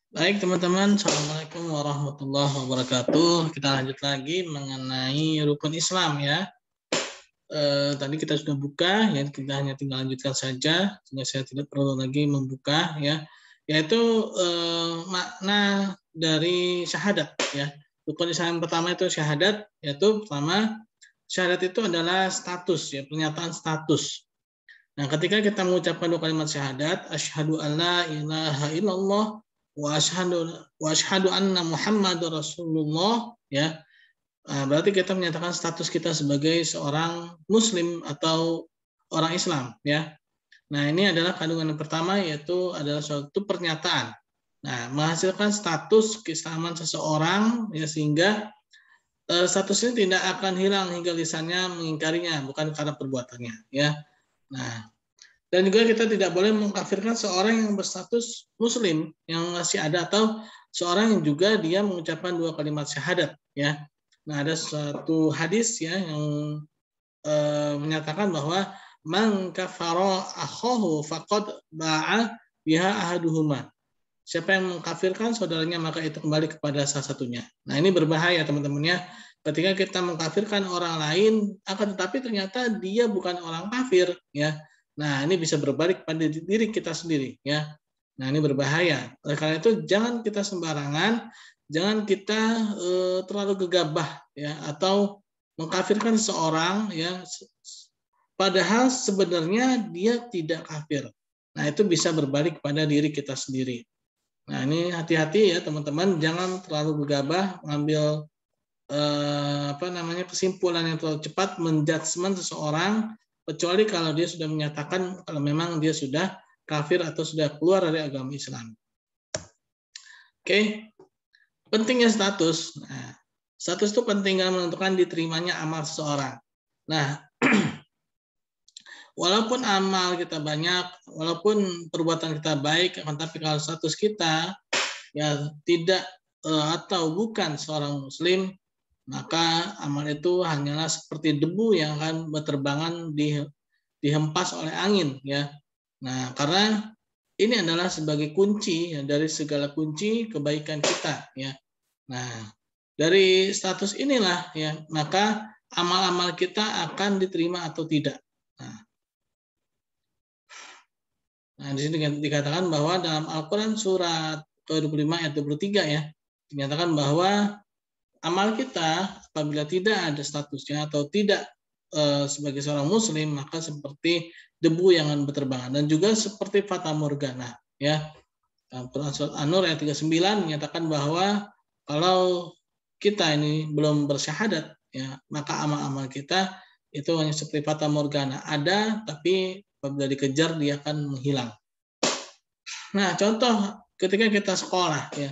Baik teman-teman, Assalamualaikum warahmatullahi wabarakatuh. Kita lanjut lagi mengenai rukun Islam ya. Tadi kita sudah buka, ya kita hanya tinggal lanjutkan saja, sehingga saya tidak perlu lagi membuka ya. Yaitu makna dari syahadat ya. Rukun Islam yang pertama itu syahadat, yaitu pertama syahadat itu adalah status ya, pernyataan status. Nah, ketika kita mengucapkan dua kalimat syahadat, asyhadu an la ilaha illallah wa asyhadu anna Muhammadar Rasulullah ya. Nah, berarti kita menyatakan status kita sebagai seorang muslim atau orang Islam ya. Nah, ini adalah kandungan yang pertama, yaitu adalah suatu pernyataan. Nah, menghasilkan status keislaman seseorang ya, sehingga status ini tidak akan hilang hingga lisannya mengingkarinya, bukan karena perbuatannya ya. Nah, dan juga kita tidak boleh mengkafirkan seorang yang berstatus muslim yang masih ada, atau seorang yang juga dia mengucapkan dua kalimat syahadat ya. Nah, ada satu hadis ya yang menyatakan bahwa man kafara akhahu faqad ba'a biha ahaduhuma. Siapa yang mengkafirkan saudaranya maka itu kembali kepada salah satunya. Nah, ini berbahaya teman-teman ya. Ketika kita mengkafirkan orang lain, akan tetapi ternyata dia bukan orang kafir ya. Nah, ini bisa berbalik pada diri kita sendiri ya. Nah, ini berbahaya. Oleh karena itu jangan kita sembarangan, jangan kita terlalu gegabah ya, atau mengkafirkan seseorang ya, padahal sebenarnya dia tidak kafir. Nah, itu bisa berbalik pada diri kita sendiri. Nah, ini hati-hati ya teman-teman, jangan terlalu gegabah mengambil kesimpulan yang terlalu cepat, menjudgment seseorang, kecuali kalau dia sudah menyatakan kalau memang dia sudah kafir atau sudah keluar dari agama Islam. Oke, pentingnya status. Nah, status itu penting dalam menentukan diterimanya amal seseorang. Nah, walaupun amal kita banyak, walaupun perbuatan kita baik, tapi kalau status kita ya tidak atau bukan seorang muslim, maka amal itu hanyalah seperti debu yang akan berterbangan dihempas oleh angin ya. Nah, karena ini adalah sebagai kunci ya, dari segala kunci kebaikan kita ya. Nah, dari status inilah ya, maka amal-amal kita akan diterima atau tidak. Nah, di sini dikatakan bahwa dalam Al-Quran surat ke-25 ayat 23 ya, dinyatakan bahwa amal kita apabila tidak ada statusnya atau tidak sebagai seorang muslim, maka seperti debu yang akan berterbangan, dan juga seperti fata morgana ya. Quran surat An-Nur ayat 39 menyatakan bahwa kalau kita ini belum bersyahadat ya, maka amal-amal kita itu hanya seperti fata morgana, ada tapi apabila dikejar dia akan menghilang. Nah, contoh ketika kita sekolah ya.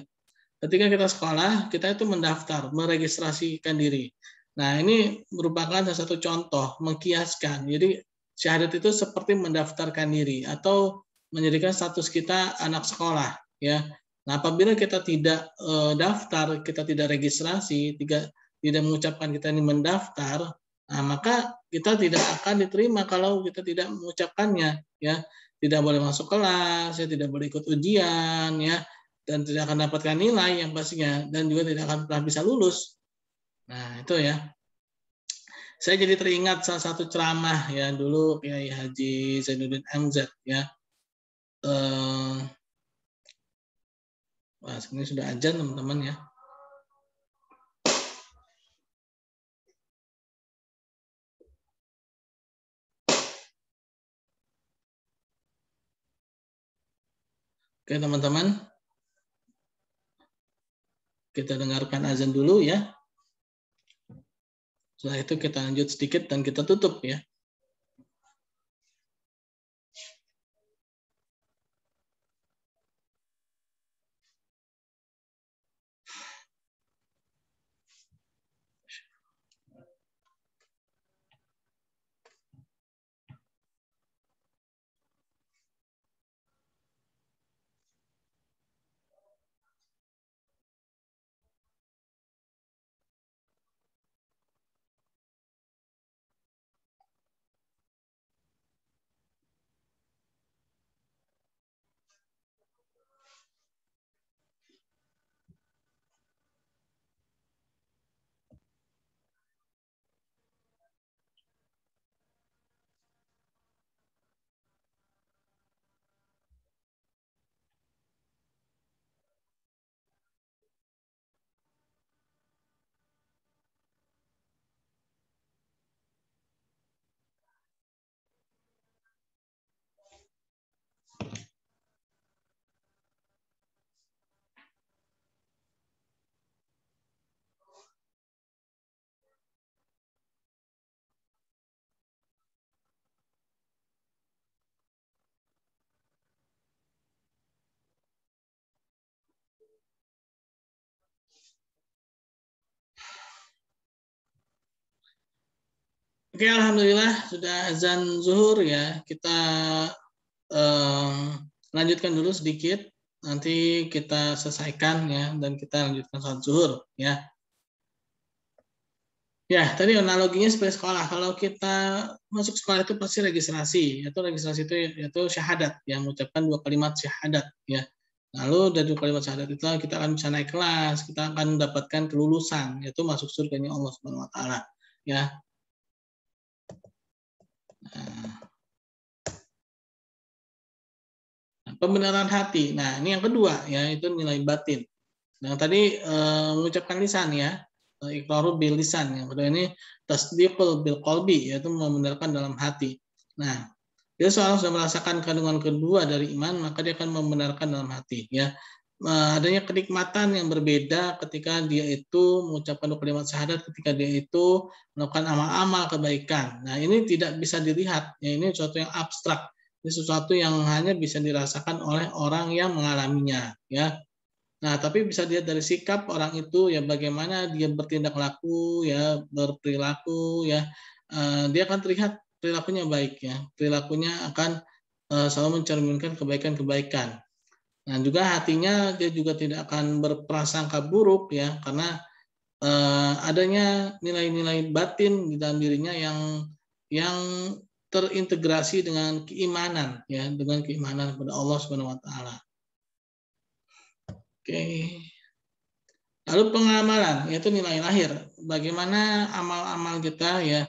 Ketika kita sekolah, kita itu mendaftar, meregistrasikan diri. Nah, ini merupakan salah satu contoh mengkiaskan. Jadi, syahadat itu seperti mendaftarkan diri atau menjadikan status kita anak sekolah, ya. Nah, apabila kita tidak daftar, kita tidak registrasi, tidak mengucapkan kita ini mendaftar, nah, maka kita tidak akan diterima kalau kita tidak mengucapkannya, ya. Tidak boleh masuk kelas, ya, tidak boleh ikut ujian, ya, dan tidak akan dapatkan nilai yang pastinya, dan juga tidak akan pernah bisa lulus. Nah, itu ya. Saya jadi teringat salah satu ceramah ya dulu Kiai Haji Zainuddin MZ ya. Wah, ini sudah azan teman-teman ya. Oke teman-teman, kita dengarkan azan dulu ya. Setelah itu kita lanjut sedikit dan kita tutup ya. Oke, alhamdulillah sudah azan zuhur ya. Kita lanjutkan dulu sedikit. Nanti kita selesaikan ya dan kita lanjutkan sholat zuhur ya. Ya, tadi analoginya seperti sekolah. Kalau kita masuk sekolah itu pasti registrasi. Registrasi itu yaitu syahadat, yang mengucapkan 2 kalimat syahadat ya. Lalu dari 2 kalimat syahadat itu kita akan bisa naik kelas, kita akan mendapatkan kelulusan, yaitu masuk surganya Allah Subhanahu wa taala ya. Nah, pembenaran hati. Nah, ini yang kedua ya, itu nilai batin. Nah, tadi mengucapkan lisan ya. Iqraru bil lisan. Yang kedua ini tasdiqul bil qalbi, yaitu membenarkan dalam hati. Nah, dia seorang sudah merasakan kandungan kedua dari iman, maka dia akan membenarkan dalam hati ya. Adanya kenikmatan yang berbeda ketika dia itu mengucapkan 2 kalimat syahadat, ketika dia itu melakukan amal-amal kebaikan. Nah, ini tidak bisa dilihat ya, ini sesuatu yang abstrak. Ini sesuatu yang hanya bisa dirasakan oleh orang yang mengalaminya ya. Nah, tapi bisa dilihat dari sikap orang itu ya, bagaimana dia bertindak laku ya, berperilaku ya. Dia akan terlihat perilakunya baik ya. Perilakunya akan selalu mencerminkan kebaikan-kebaikan. Nah, juga hatinya dia juga tidak akan berprasangka buruk ya, karena adanya nilai-nilai batin di dalam dirinya yang terintegrasi dengan keimanan ya, dengan keimanan kepada Allah Subhanahu wa taala. Oke. Lalu pengamalan, yaitu nilai lahir. Bagaimana amal-amal kita ya,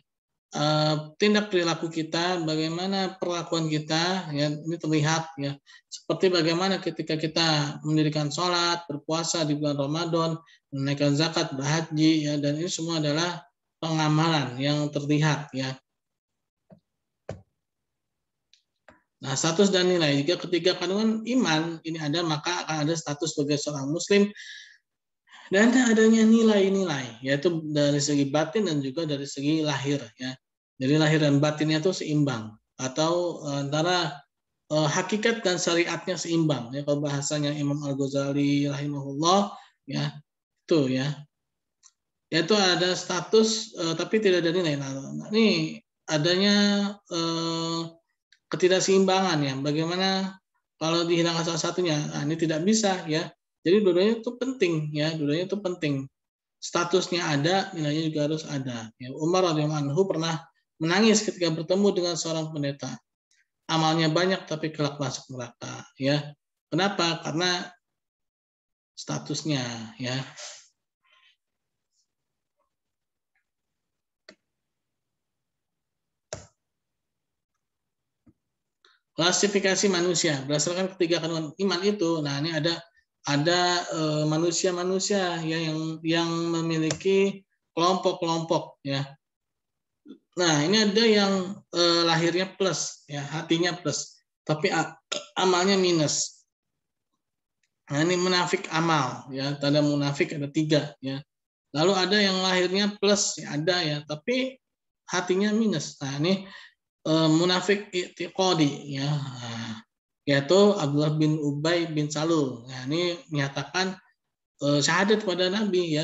tindak perilaku kita, bagaimana perlakuan kita ya, ini terlihat ya. Seperti bagaimana ketika kita mendirikan sholat, berpuasa di bulan Ramadan, menunaikan zakat, berhaji ya, dan ini semua adalah pengamalan yang terlihat ya. Nah, status dan nilai. Jika ketiga kandungan iman ini ada, maka akan ada status sebagai seorang muslim dan adanya nilai-nilai, yaitu dari segi batin dan juga dari segi lahir ya. Jadi lahir dan batinnya itu seimbang, atau antara hakikat dan syariatnya seimbang ya, kalau bahasanya Imam Al-Ghazali rahimahullah ya, itu ya. Yaitu ada status tapi tidak ada nilai. Nah, ini adanya ketidakseimbangan ya. Bagaimana kalau dihilangkan salah satunya? Nah, ini tidak bisa ya. Jadi dua-duanya itu penting ya, dua-duanya itu penting. Statusnya ada, nilainya juga harus ada. Ya, Umar radhiyallahu anhu pernah menangis ketika bertemu dengan seorang pendeta. Amalnya banyak tapi kelak masuk neraka. Ya, kenapa? Karena statusnya. Ya. Klasifikasi manusia berdasarkan ketiga kandungan iman itu. Nah, ini ada manusia-manusia ya, yang memiliki kelompok-kelompok ya. Nah, ini ada yang lahirnya plus ya, hatinya plus, tapi amalnya minus. Nah, ini munafik amal ya, tanda munafik ada 3 ya. Lalu ada yang lahirnya plus ya, ada ya, tapi hatinya minus. Nah, ini munafik i'tiqadi ya. Nah, yaitu Abdullah bin Ubay bin Salul. Nah, ini menyatakan syahadat kepada Nabi ya.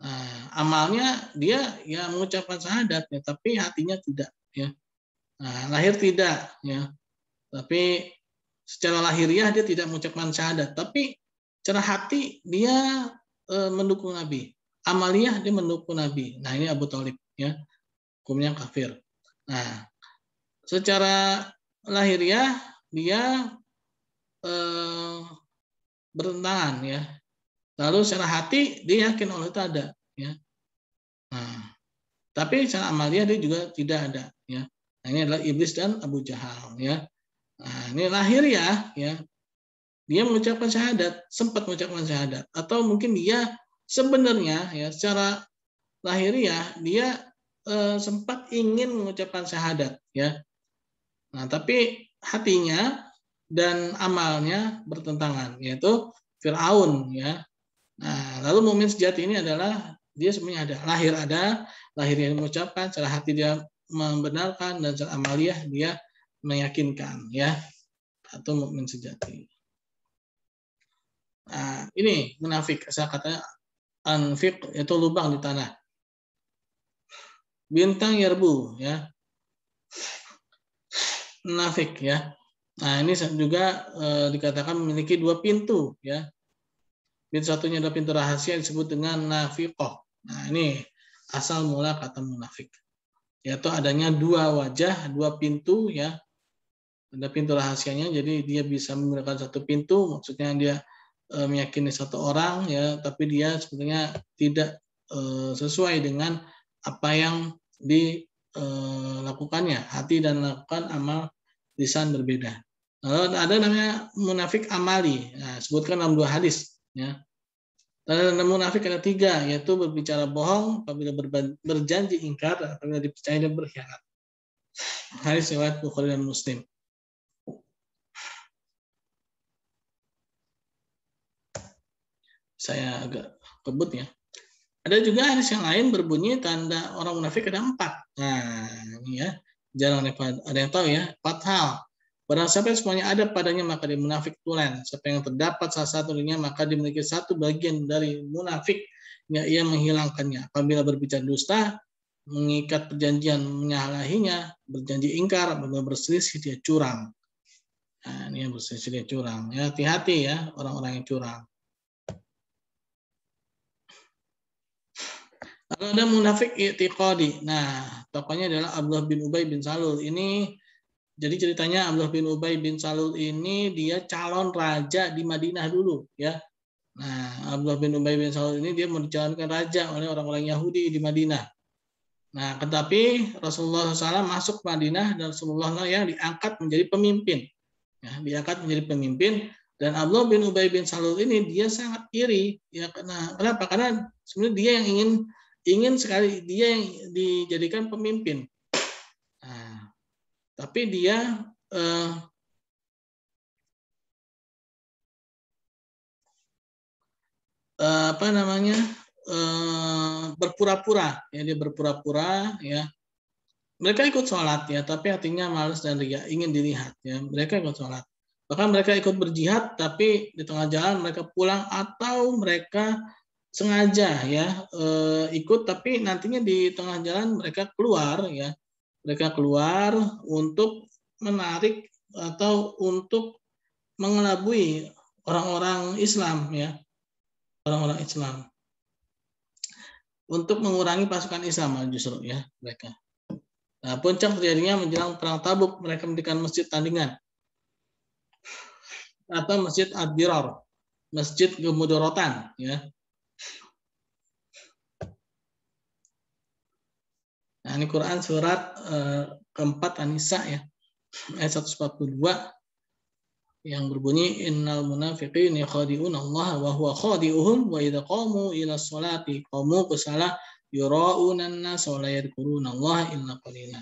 Nah, amalnya dia ya mengucapkan syahadat ya, tapi hatinya tidak ya. Nah, lahir tidak ya. Tapi secara lahiriah dia tidak mengucapkan syahadat, tapi secara hati dia mendukung Nabi. Amaliyah dia mendukung Nabi. Nah, ini Abu Thalib ya. Hukumnya kafir. Nah, secara lahiriah dia bertentangan ya. Lalu secara hati dia yakin Allah itu ada ya. Nah, tapi secara amaliah dia juga tidak ada ya. Nah, ini adalah iblis dan Abu Jahal ya. Nah, ini lahiriah ya. Dia mengucapkan syahadat, sempat mengucapkan syahadat, atau mungkin dia sebenarnya ya secara lahiriah dia sempat ingin mengucapkan syahadat ya. Nah, tapi hatinya dan amalnya bertentangan, yaitu Firaun ya. Nah, lalu mukmin sejati ini adalah dia sebenarnya ada, lahirnya mengucapkan, secara hati dia membenarkan, dan secara amaliah dia meyakinkan ya, atau mukmin sejati. Nah, ini munafik, saya katanya anfik itu lubang di tanah. bintang yarbu, ya, munafik, ya. Nah, ini juga dikatakan memiliki dua pintu, ya. Pintu satunya adalah pintu rahasia yang disebut dengan nafiqah. Nah, ini asal mula kata munafik, yaitu adanya dua wajah, dua pintu, ya. Ada pintu rahasianya, jadi dia bisa menggunakan satu pintu, maksudnya dia meyakini satu orang, ya, tapi dia sebenarnya tidak sesuai dengan apa yang dilakukannya, hati dan lakukan amal lisan berbeda. Lalu ada namanya munafik amali, nah, sebutkan dalam 2 hadis, ya. Dan munafik ada 3, yaitu berbicara bohong, apabila berjanji ingkar, apabila dipercaya dan berkhianat. Hadis riwayat Bukhari dan Muslim. Saya agak kebut, ya. Ada juga hadis yang lain berbunyi tanda orang munafik ada 4. Nah, ini, ya. Jarang ada yang tahu, ya. 4 hal. Barang siapa semuanya ada padanya maka dia munafik tulen. Siapa yang terdapat salah satunya maka dimiliki satu bagian dari munafik, yang ia menghilangkannya. Apabila berbicara dusta, mengikat perjanjian menyalahinya, berjanji ingkar, apabila berselisih dia curang. Nah, ini yang berselisih dia curang. Ya, hati-hati, ya, orang-orang yang curang. Lalu ada munafik i'tiqadi. Nah, tokohnya adalah Abdullah bin Ubay bin Salul. Ini jadi ceritanya Abdullah bin Ubay bin Salul ini dia calon raja di Madinah dulu, ya. Nah, Abdullah bin Ubay bin Salul ini dia mau dicalonkan raja oleh orang-orang Yahudi di Madinah. Nah, tetapi Rasulullah SAW masuk Madinah dan Rasulullah yang diangkat menjadi pemimpin. Ya, diangkat menjadi pemimpin, dan Abdullah bin Ubay bin Salul ini dia sangat iri, ya. Kenapa? Karena sebenarnya dia yang ingin sekali dia yang dijadikan pemimpin. Nah, tapi dia berpura-pura, ya, dia berpura-pura, ya. Mereka ikut sholat, ya, tapi hatinya malas dan ria, ingin dilihat, ya. Mereka ikut sholat, bahkan mereka ikut berjihad, tapi di tengah jalan mereka pulang, atau mereka sengaja, ya, ikut tapi nantinya di tengah jalan mereka keluar, ya. Mereka keluar untuk menarik atau untuk mengelabui orang-orang Islam, ya, orang-orang Islam, untuk mengurangi pasukan Islam justru, ya, mereka. Nah, puncak terjadinya menjelang perang Tabuk, mereka mendirikan masjid tandingan atau masjid Ad-Dirar, masjid kemudorotan, ya. Nah, ini Quran surat keempat An-Nisa, ya, ayat 142 yang berbunyi innal munafiqin yakhadi'un Allah wa huwa khadi'uhum wa idza qamu ila sholati qamu kusala yura'una an-nas wa la yadhkuruna Allah illa qalila.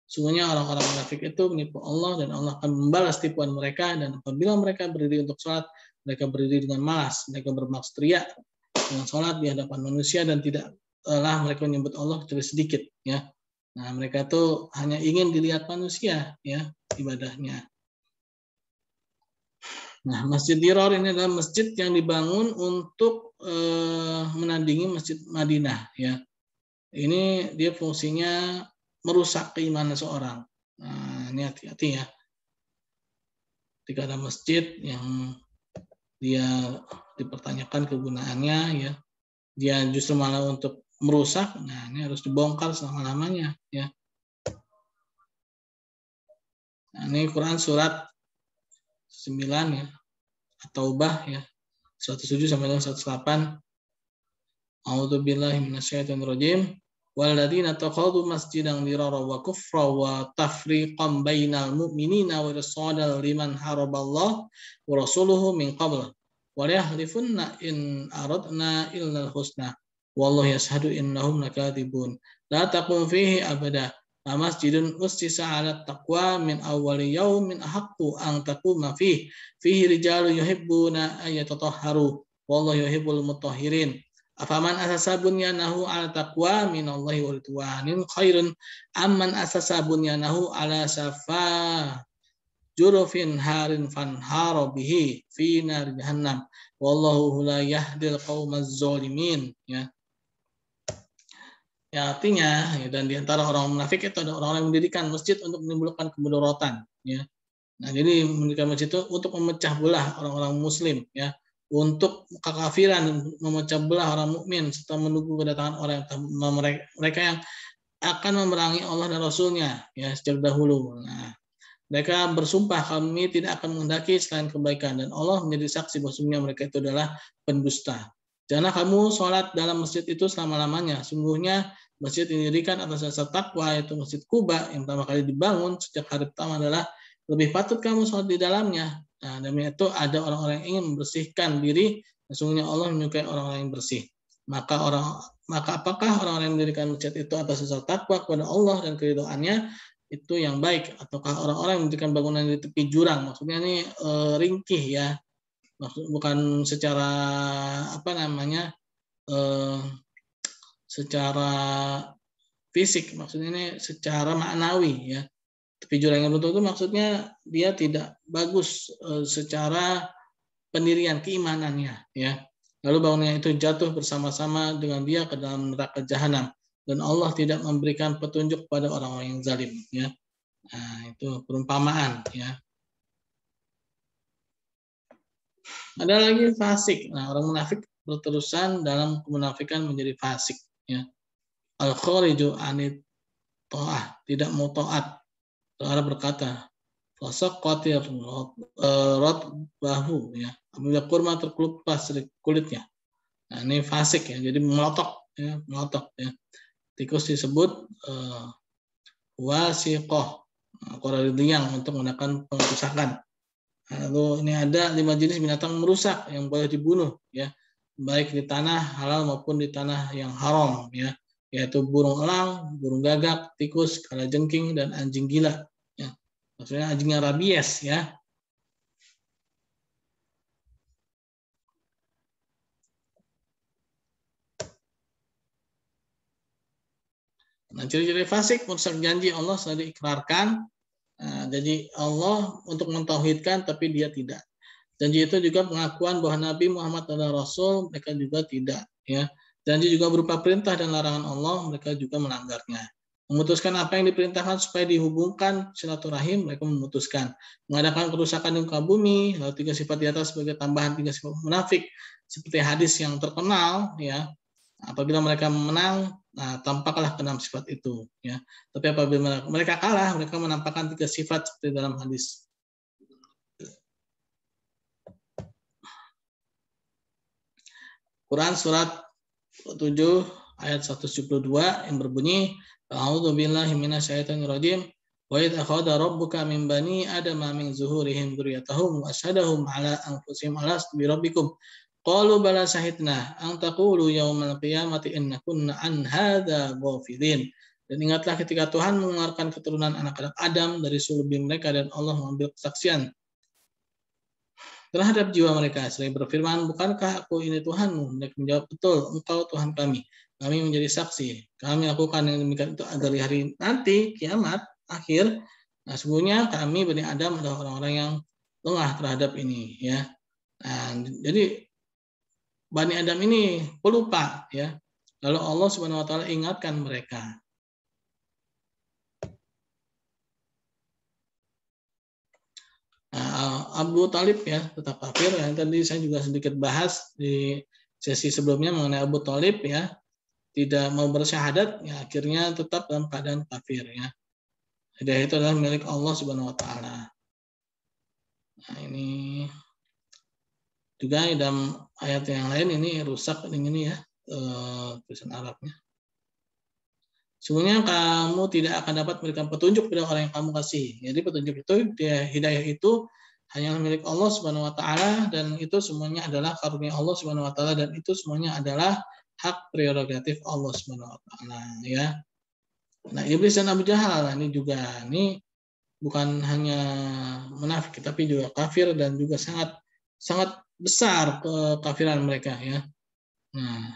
Sungguhnya orang-orang munafik itu menipu Allah dan Allah akan membalas tipuan mereka, dan apabila mereka berdiri untuk sholat, mereka berdiri dengan malas, mereka bermaksud riya dengan sholat di hadapan manusia dan tidaklah mereka menyebut Allah kecuali sedikit, ya. Nah, mereka itu hanya ingin dilihat manusia, ya, ibadahnya. Nah, Masjid Dirar ini adalah masjid yang dibangun untuk menandingi Masjid Madinah, ya. Ini dia fungsinya merusak keimanan seorang. Nah, ini hati-hati, ya. Ketika ada masjid yang dia dipertanyakan kegunaannya, ya, dia justru malah untuk merusak, nah ini harus dibongkar selama-lamanya, ya. Nah, ini Quran surat 9, ya, At-Taubah, ya, 107 sampai 108. A'udzubillahi minasyaitonir rajim. Walladzina takhadhu masjidan dirara wa kufra wa tafriqan bainal mu'minina wa irsadal liman haraballah wa rasuluhu min qabl wa yahlifunna in aradna illa al-husna wallahu yashhadu innahum lakadzibun la taqum fihi abada masjidun ussisa 'ala taqwa min awwali yaumin ahaqqu an taquma fihi rijalun yuhibbuna an yatatahharu wallahu yuhibbul mutahhirin. Afaman asasa bunyanahu ala taqwa minallahi wa ridwanin khairun amman asasa bunyanahu ala safa jurufin harin fanhara bihi fi nar jahannam wallahu la yahdil qaumaz zalimin, ya. Ya, artinya ya, dan di antara orang munafik itu ada orang-orang yang mendirikan masjid untuk menimbulkan kemudaratan, ya. Nah, jadi mendirikan masjid itu untuk memecah belah orang-orang muslim, ya, untuk kekafiran, memecah belah orang mukmin serta menunggu kedatangan orang yang mereka yang akan memerangi Allah dan Rasulnya, ya, sejak dahulu. Nah, mereka bersumpah kami tidak akan menghendaki selain kebaikan dan Allah menjadi saksi bahwasanya mereka itu adalah pendusta. Janganlah kamu sholat dalam masjid itu selama-lamanya. Sungguhnya masjid yang didirikan atas dasar takwa, yaitu Masjid Kuba yang pertama kali dibangun sejak hari pertama adalah lebih patut kamu sholat di dalamnya. Nah, demi itu ada orang-orang yang ingin membersihkan diri. Sesungguhnya Allah menyukai orang-orang yang bersih. Maka apakah orang-orang yang mendirikan masjid itu atas dasar takwa kepada Allah dan keridhaannya itu yang baik, ataukah orang-orang yang mendirikan bangunan di tepi jurang? Maksudnya ini ringkih, ya, bukan secara apa namanya secara fisik, maksudnya ini secara maknawi, ya. Tepi jurang yang betul itu maksudnya dia tidak bagus secara pendirian keimanannya, ya. Lalu bangunan itu jatuh bersama-sama dengan dia ke dalam neraka jahanam dan Allah tidak memberikan petunjuk pada orang-orang yang zalim, ya. Nah, itu perumpamaan, ya. Ada lagi fasik. Nah, orang munafik berterusan dalam kemunafikan menjadi fasik, ya. Al-khariju anit ta'ah, tidak mau taat. Allah berkata, fasaq qatir rot bahu, ya. Apabila kurma terkelupas dari kulitnya. Nah, ini fasik, ya. Jadi melotok, ya, melotok, ya. Tikus disebut wasiqah, koridiyang untuk menggunakan pengrusakan. Lalu ini ada 5 jenis binatang merusak yang boleh dibunuh, ya, baik di tanah halal maupun di tanah yang haram, ya, yaitu burung elang, burung gagak, tikus, kalajengking, dan anjing gila, ya. Maksudnya anjingnya rabies, ya. Nah, ciri-ciri fasik merusak janji Allah sudah diikrarkan. Nah, jadi Allah untuk mentauhidkan tapi dia tidak. Janji itu juga pengakuan bahwa Nabi Muhammad adalah Rasul, mereka juga tidak, ya. Janji juga berupa perintah dan larangan Allah, mereka juga melanggarnya. Memutuskan apa yang diperintahkan supaya dihubungkan silaturahim, mereka memutuskan. Mengadakan kerusakan di muka bumi, lalu 3 sifat di atas sebagai tambahan 3 sifat munafik, seperti hadis yang terkenal, ya. Apabila mereka menang, nah, tampaklah ke-6 sifat itu, ya. Tapi apabila mereka kalah, mereka menampakkan 3 sifat seperti dalam hadis. Quran surat 7 ayat 172 yang berbunyi, A'udzu billahi minasyaitonir rajim. Wa idz akhadha rabbuka min bani adama min zuhurihim dzurriyyatahum wa asyhadahum ala anfusihim alastu bi rabbikum qalu bala syahidna an taqulu yaumal qiyamati inna kunna an hadza ghafilin. Dan ingatlah ketika Tuhan mengeluarkan keturunan anak-anak Adam dari sulbi mereka dan Allah mengambil kesaksian terhadap jiwa mereka. Selain berfirman, bukankah aku ini Tuhanmu? Mereka menjawab, betul, engkau Tuhan kami. Kami menjadi saksi. Kami lakukan yang demikian itu agar di hari nanti, kiamat, akhir, nah, sesungguhnya kami Bani Adam adalah orang-orang yang lengah terhadap ini, ya. Nah, jadi Bani Adam ini pelupa, ya. Lalu Allah Subhanahu wa taala ingatkan mereka. Nah, Abu Talib, ya, tetap kafir. Yang tadi saya juga sedikit bahas di sesi sebelumnya mengenai Abu Talib, ya, tidak mau bersyahadat, ya, akhirnya tetap dalam keadaan kafir, ya. Hidayah itu adalah milik Allah Subhanahu wa taala. Nah, ini juga dalam ayat yang lain ini rusak ini, ya, tulisan Arabnya. Sungguhnya kamu tidak akan dapat memberikan petunjuk pada orang yang kamu kasih. Jadi petunjuk itu, hidayah itu hanya milik Allah Subhanahu wa taala dan itu semuanya adalah karunia Allah Subhanahu wa taala dan itu semuanya adalah hak prerogatif Allah Subhanahu wa taala, ya. Nah, iblis dan Abu Jahal ini juga ini bukan hanya munafik tapi juga kafir dan juga sangat sangat besar kekafiran mereka, ya. Nah,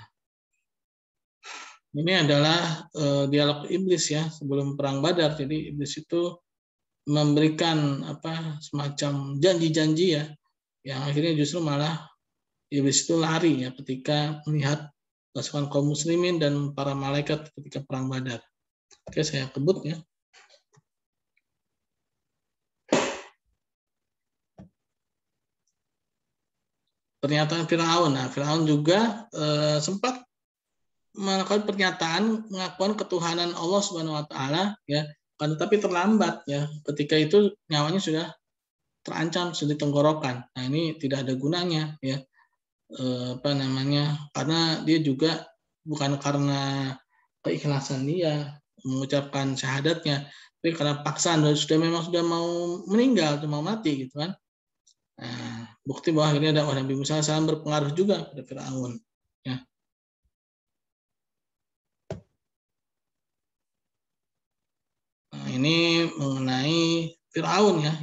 ini adalah dialog iblis, ya, sebelum perang Badar. Jadi iblis itu memberikan semacam janji-janji, ya, yang akhirnya justru malah iblis itu lari, ya, ketika melihat pasukan kaum muslimin dan para malaikat ketika perang Badar. Oke, saya kebut ya. Pernyataan Firaun. Nah, Firaun juga sempat melakukan pernyataan pengakuan ketuhanan Allah Subhanahu wa taala ya, kan tapi terlambat ya. Ketika itu nyawanya sudah terancam, sudah tenggorokan. Nah, ini tidak ada gunanya ya. Karena dia juga bukan karena keikhlasan dia mengucapkan syahadatnya, tapi karena paksaan memang sudah mau meninggal, mau mati gitu kan. Nah, bukti bahwa akhirnya dakwah Nabi Musa SAW berpengaruh juga pada Firaun. Ya. Nah, ini mengenai Firaun ya,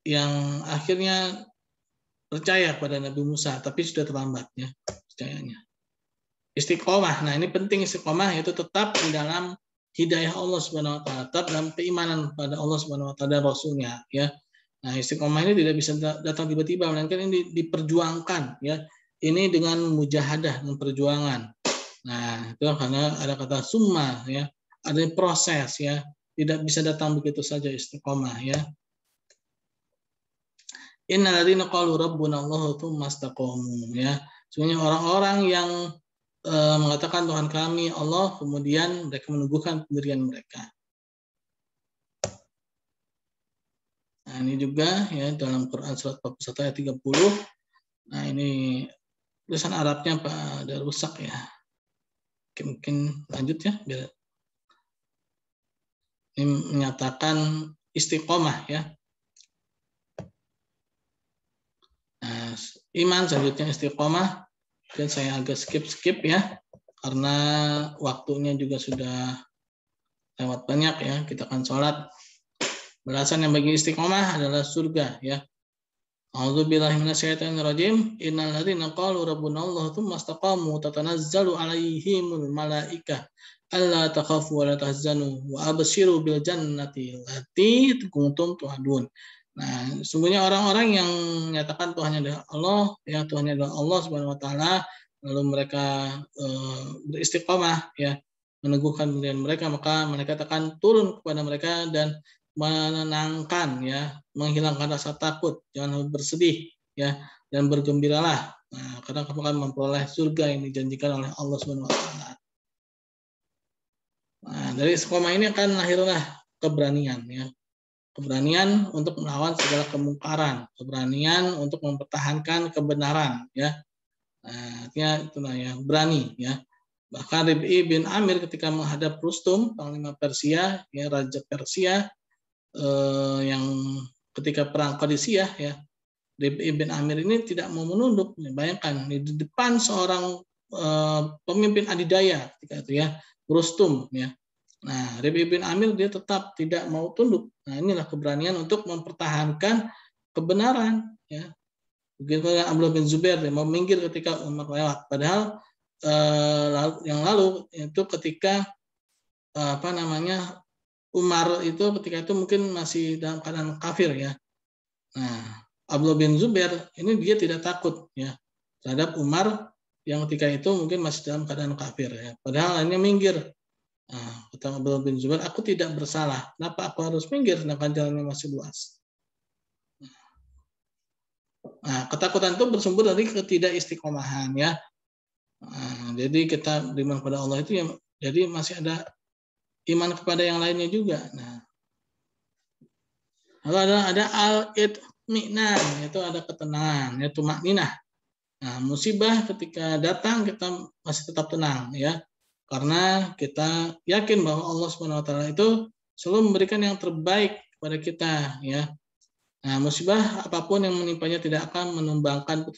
yang akhirnya percaya pada Nabi Musa, tapi sudah terlambat ya percayanya. Istiqomah. Nah, ini penting istiqomah, yaitu tetap di dalam hidayah Allah Subhanahu wa taala, tetap dalam keimanan pada Allah Subhanahu wa taala dan Rasulnya ya. Nah, istiqomah ini tidak bisa datang tiba-tiba, melainkan ini diperjuangkan ya. Ini dengan mujahadah, dengan perjuangan. Nah, itu karena ada kata summa ya, ada proses ya. Tidak bisa datang begitu saja istiqomah ya. Innal ladzina qalu rabbuna Allah tsumma istaqamu ya. Sebenarnya orang-orang yang mengatakan Tuhan kami Allah, kemudian mereka meneguhkan pendirian mereka. Nah, ini juga ya dalam Quran surat 41 ayat 30. Nah, ini tulisan Arabnya pada rusak ya. Mungkin lanjut ya biar ini menyatakan istiqomah ya. Nah, iman selanjutnya istiqomah, dan saya agak skip ya karena waktunya juga sudah lewat banyak ya. Kita akan sholat. Balasan yang bagi istiqomah adalah surga ya. A'udzubillahi minasyaitonirrajim. Innal ladzina qalu rabbuna Allah tsumma istaqamu tatanazzalu 'alaihimul malaikah alla takhafu wa la tahzanu wa abshiru bil jannati allati kuntum tu'adun. Nah, sungguhnya orang-orang yang menyatakan Tuhannya adalah Allah, ya Tuhannya adalah Allah Subhanahu wa taala, lalu mereka beristiqomah ya, meneguhkan pendirian mereka, maka mereka akan turun kepada mereka dan menenangkan ya, menghilangkan rasa takut, jangan bersedih ya, dan bergembiralah. Nah, karena kamu akan memperoleh surga yang dijanjikan oleh Allah Subhanahu wa taala. Nah, dari istiqomah ini akan lahirlah keberanian ya. Keberanian untuk melawan segala kemungkaran, keberanian untuk mempertahankan kebenaran ya. Nah, artinya itulah ya, berani ya. Bahkan Rib'i bin Amir ketika menghadap Rustum, panglima Persia, ya raja Persia, yang ketika perang Qadisiyah ya, Rib'i bin Amir ini tidak mau menunduk. Bayangkan di depan seorang pemimpin adidaya ketika itu ya, Rustum ya. Nah, Rib'i bin Amir dia tetap tidak mau tunduk. Nah, inilah keberanian untuk mempertahankan kebenaran ya. Begitu Abdullah bin Zubair dia mau minggir ketika Umar lewat. Padahal yang lalu itu ketika Umar itu ketika itu mungkin masih dalam keadaan kafir ya. Nah, Abdullah bin Zubair ini dia tidak takut ya terhadap Umar yang ketika itu mungkin masih dalam keadaan kafir ya. Padahal lainnya minggir. Nah, kata Abdullah bin Zubair, aku tidak bersalah. Kenapa aku harus minggir sedangkan jalannya masih luas? Nah, ketakutan itu bersumber dari ketidakistiqomahan ya. Nah, jadi kita beriman pada Allah itu ya, jadi masih ada iman kepada yang lainnya juga. Nah, lalu ada al-itminan, yaitu ada ketenangan, yaitu makninah. Nah, musibah ketika datang kita masih tetap tenang ya. Karena kita yakin bahwa Allah Subhanahu wa taala itu selalu memberikan yang terbaik kepada kita ya. Nah, musibah apapun yang menimpanya tidak akan menumbangkan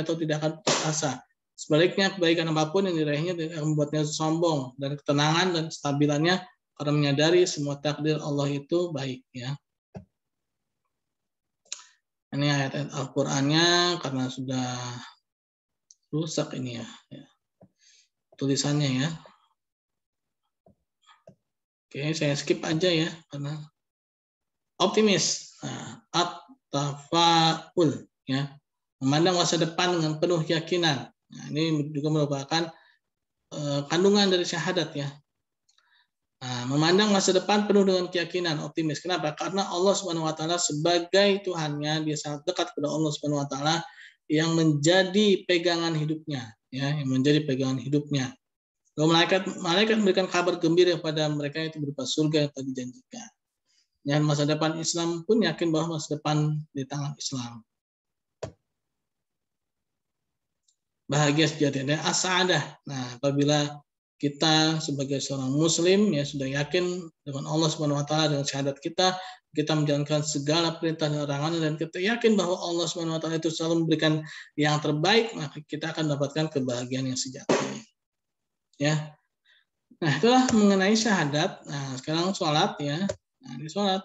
atau tidak akan putus asa. Sebaliknya, kebaikan apapun yang diraihnya tidak akan membuatnya sombong, dan ketenangan dan stabilannya karena menyadari semua takdir Allah itu baik ya. Ini ayat-ayat Al-Qur'annya karena sudah rusak ini ya. Tulisannya ya. Oke, saya skip aja ya karena optimis. Nah, at-tafaul ya. Memandang masa depan dengan penuh keyakinan. Nah, ini juga merupakan kandungan dari syahadat ya. Nah, memandang masa depan penuh dengan keyakinan, optimis. Kenapa? Karena Allah Subhanahu wa taala sebagai Tuhannya, dia sangat dekat kepada Allah Subhanahu wa taala yang menjadi pegangan hidupnya, ya, yang menjadi pegangan hidupnya. Lalu malaikat memberikan kabar gembira kepada mereka itu berupa surga yang telah dijanjikan. Dan masa depan Islam pun yakin bahwa masa depan di tangan Islam. Bahagia sejati dan as-sa'adah. Nah, apabila kita sebagai seorang muslim ya sudah yakin dengan Allah Subhanahu wa taala, dengan syahadat kita menjalankan segala perintah dan larangan, dan kita yakin bahwa Allah Subhanahu wa taala itu selalu memberikan yang terbaik, maka kita akan mendapatkan kebahagiaan yang sejati. Ya. Nah, itulah mengenai syahadat. Nah, sekarang sholat ya. Nah, ini sholat.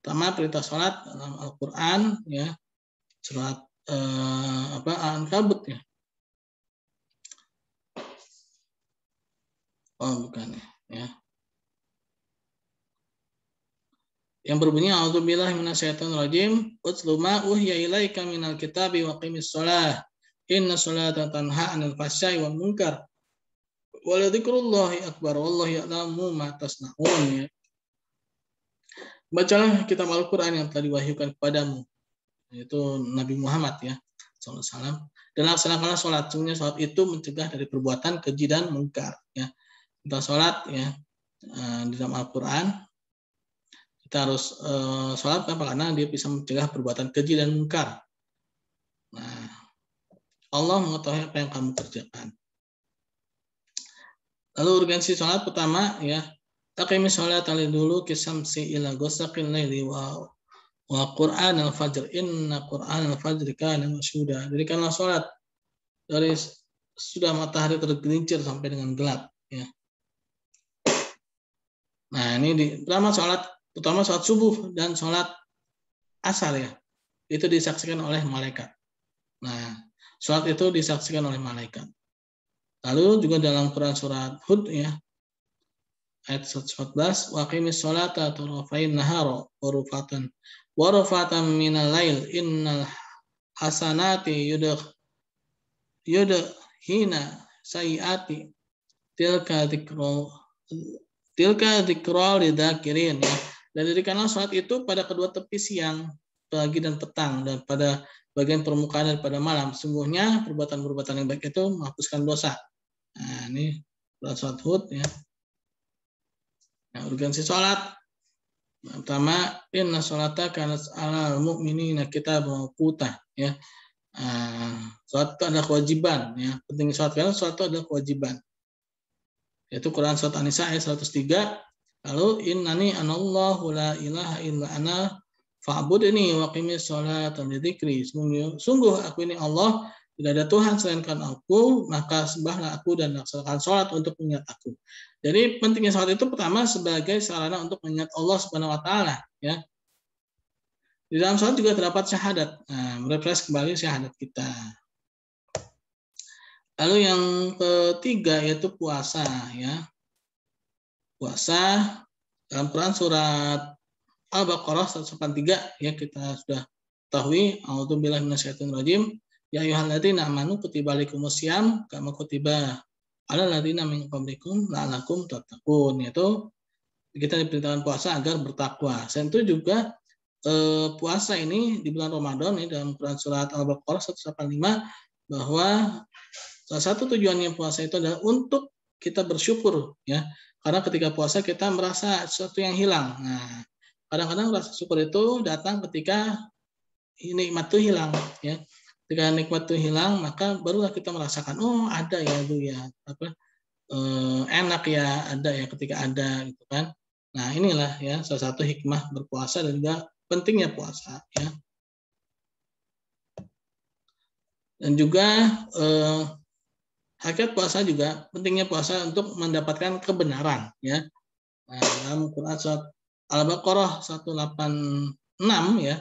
Pertama perintah sholat dalam Al-Qur'an ya. Surat Al-Ankabut ya. Oh, bukan ya. Yang berbunyi a'udzubillahi minasyaitonirrajim, utlu ma uhiya ilaika minal kitabi wa qimis shalah. Inna sholata tanha 'anil fahsya'i wal munkar. Wa la dzikrullahi akbar wallahu ya'lamu ma tasna'un ya. Bacalah kitab Al-Qur'an yang telah diwahyukan kepadamu, yaitu Nabi Muhammad ya sallallahu alaihi wasallam, dan laksanakanlah sholat. Sungguhnya sholat itu mencegah dari perbuatan keji dan mungkar ya. Kita sholat ya di dalam Al-Qur'an. Kita harus sholat apa? Karena dia bisa mencegah perbuatan keji dan mungkar. Nah, Allah mengetahui apa yang kamu kerjakan. Lalu urgensi sholat pertama ya, aqimis sholat dulu kisamsi ila ghasaqil laili wa Qur'an al-fajr inna Qur'an al-fajr kana masyhuda. Dirikanlah sholat dari sudah matahari tergelincir sampai dengan gelap ya. Nah, ini pertama sholat, terutama sholat subuh dan sholat asar ya, itu disaksikan oleh malaikat. Nah, sholat itu disaksikan oleh malaikat. Lalu juga dalam Quran surat Hud ya, ayat 114, wa aqimis sholata tarafain nahara wa rufatan minal lail innal hasanati yudhina sayiati tilka dzikra lidzakirin ya. Dan dirikanlah sholat itu pada kedua tepi siang, pagi dan petang, dan pada bagian permukaan dan pada malam. Sungguhnya perbuatan-perbuatan yang baik itu menghapuskan dosa. Nah, ini sholat Hud ya. Nah, urgensi sholat. Pertama, inna sholata kanat 'alal mu'minina kitaban mawquta ya. Sholat itu adalah kewajiban ya. Penting sholat karena sholat itu adalah kewajiban. Yaitu Quran surat An-Nisa ayat 103. Lalu innani anallahu la ilaha illa ana fa'budni wa qimis sholata li dzikri. Sungguh aku ini Allah, tidak ada Tuhan selainkan aku, maka sembahlah aku dan laksanakan sholat untuk mengingat aku. Jadi pentingnya sholat itu pertama sebagai sarana untuk mengingat Allah Subhanahu wa taala ya. Di dalam sholat juga terdapat syahadat. Nah, merefresh kembali syahadat kita. Lalu yang ketiga yaitu puasa ya. Puasa dalam Quran surat Al-Baqarah 183 ya, kita sudah ketahui, a'udzubillahi minasyaitonirrajim. Ya ayyuhalladzina amanu kutiba alaikumusiyam kama kutiba alal ladzina min qablikum la'allakum tattaqun. Yaitu kita diperintahkan puasa agar bertakwa. Selain itu juga puasa ini di bulan Ramadan ini dalam Quran surat Al-Baqarah 185 bahwa salah satu tujuannya puasa itu adalah untuk kita bersyukur ya. Karena ketika puasa kita merasa sesuatu yang hilang. Nah, kadang-kadang rasa syukur itu datang ketika nikmat itu hilang ya. Ketika nikmat itu hilang, maka barulah kita merasakan, oh ada ya itu ya, enak ya ada ya ketika ada gitu kan. Nah, inilah ya salah satu hikmah berpuasa dan juga pentingnya puasa ya. Dan juga hakikat puasa juga pentingnya puasa untuk mendapatkan kebenaran ya. Nah, dalam Quran surat Al-Baqarah 186 ya.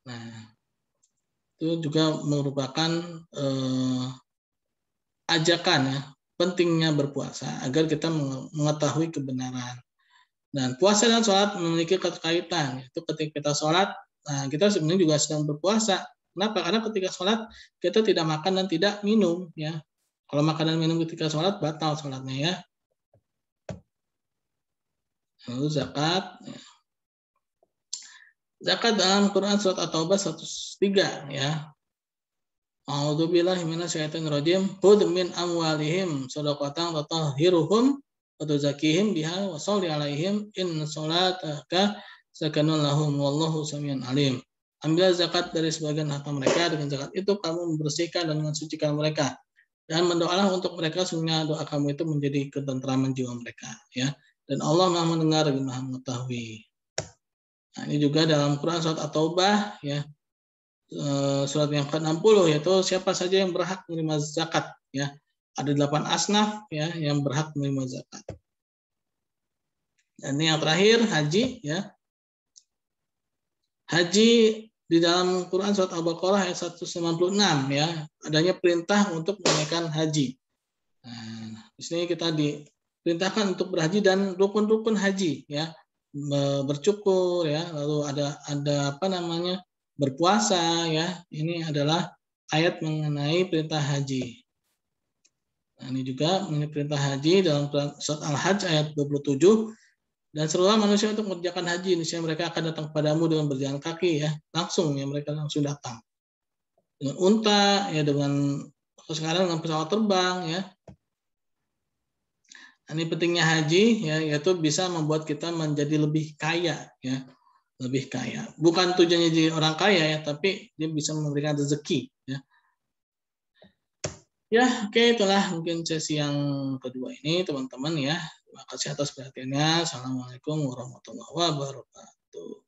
Nah, itu juga merupakan ajakan ya, pentingnya berpuasa agar kita mengetahui kebenaran. Dan puasa dan sholat memiliki keterkaitan. Itu ketika kita sholat, nah kita sebenarnya juga sedang berpuasa. Kenapa? Karena ketika sholat kita tidak makan dan tidak minum, ya. Kalau makan dan minum ketika sholat batal sholatnya, ya. Lalu zakat. Ya. Zakat dalam Quran surat At-Taubah 103, ya. A'udzubillahi minasyaitonir rajim. Khudz min amwalihim shadaqatan tutahhiruhum wa tuzakkihim biha wa shalli 'alaihim inna sholataka sakanun lahum wallahu samiun alim. Ambil zakat dari sebagian harta mereka, dengan zakat itu kamu membersihkan dan mensucikan mereka. Dan berdoalah untuk mereka, sungguhnya doa kamu itu menjadi ketentraman jiwa mereka, ya. Dan Allah Maha mendengar dan Maha mengetahui. Nah, ini juga dalam Quran surat At-Taubah, ya. Surat yang ke-60, yaitu siapa saja yang berhak menerima zakat, ya. Ada 8 asnaf, ya, yang berhak menerima zakat. Dan ini yang terakhir, haji, ya. Haji di dalam Quran surat Al-Baqarah ayat 196, ya, adanya perintah untuk menunaikan haji. Nah, di sini kita diperintahkan untuk berhaji dan rukun-rukun haji, ya. Bercukur, ya, lalu ada apa namanya? Berpuasa, ya. Ini adalah ayat mengenai perintah haji. Nah, ini juga mengenai perintah haji dalam surat Al-Hajj ayat 27. Dan serulah manusia untuk mengerjakan haji, niscaya mereka akan datang kepadamu dengan berjalan kaki, ya. Langsung, ya, mereka langsung datang. Dengan unta, ya, dengan sekarang dengan pesawat terbang, ya. Ini pentingnya haji, ya, yaitu bisa membuat kita menjadi lebih kaya, ya. Lebih kaya. Bukan tujuannya jadi orang kaya, ya, tapi dia bisa memberikan rezeki, ya. Ya, oke, itulah mungkin sesi yang kedua ini, teman-teman, ya. Terima kasih atas perhatiannya. Assalamualaikum warahmatullahi wabarakatuh.